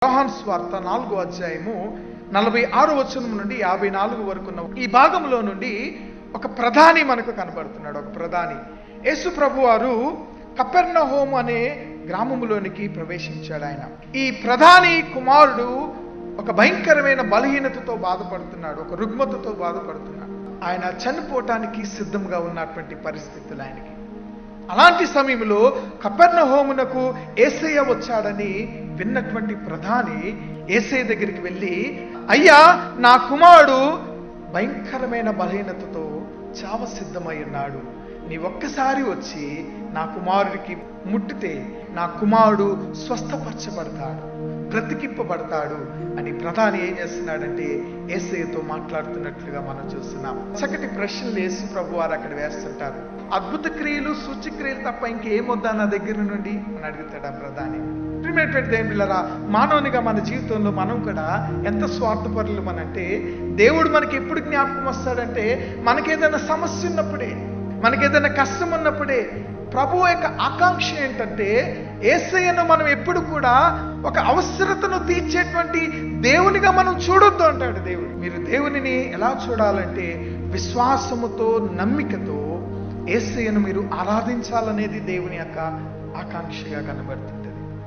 యోహాను సువార్త 4వ అధ్యాయము 46వ వచనం నుండి 54 వరకు ఉన్న ఈ భాగంలో నుండి ఒక ప్రధాని మనకు కనబడుతున్నాడు. ఒక ప్రధాని యేసు ప్రభు వారు కపెర్నహూము అనే గ్రామంలోనికి ప్రవేశించాడు. ఆయన ఈ ప్రధాని కుమారుడు ఒక భయంకరమైన బలహీనతతో బాధపడుతున్నాడు, ఒక రుగ్మతతో బాధపడుతున్నాడు. ఆయన చనిపోవటానికి సిద్ధంగా ఉన్నటువంటి పరిస్థితులు ఆయనకి. అలాంటి సమయంలో కపెర్నహూమునకు యేసయ్య వచ్చాడని విన్నటువంటి ప్రధాని యేసయ్య దగ్గరికి వెళ్ళి, అయ్యా, నా కుమారుడు భయంకరమైన బలహీనతతో చావ సిద్ధమై ఉన్నాడు, నీ ఒక్కసారి వచ్చి నా కుమారుడికి ముట్టితే నా కుమారుడు స్వస్థపరచబడతాడు, బ్రతికింపబడతాడు అని ప్రధాని ఏం చేస్తున్నాడంటే యేసయ్యతో మాట్లాడుతున్నట్లుగా మనం చూస్తున్నాం. చక్కటి ప్రశ్నలు యేసు ప్రభు వారు అక్కడ వేస్తుంటారు. అద్భుత క్రియలు, సూచక్రియలు తప్ప ఇంకేమొద్దా నా దగ్గర నుండి అని అడుగుతాడు ఆ ప్రధాని. ప్రియమైనటువంటి దేవుని బిడ్డలారా, మానవునిగా మన జీవితంలో మనం కూడా ఎంత స్వార్థపరులు మనంటే, దేవుడు మనకి ఎప్పుడు జ్ఞాపకం వస్తాడంటే మనకేదైనా సమస్య ఉన్నప్పుడే, మనకేదైనా కష్టం ఉన్నప్పుడే. ప్రభువు యొక్క ఆకాంక్ష ఏంటంటే యేసయ్యను మనం ఎప్పుడు కూడా ఒక అవసరతను తీర్చేటువంటి దేవునిగా మనం చూడొద్దు అంటాడు దేవుడు. మీరు దేవునిని ఎలా చూడాలంటే విశ్వాసముతో, నమ్మికతో యేసయ్యను మీరు ఆరాధించాలనేది దేవుని యొక్క ఆకాంక్షగా కనబడుతుంది.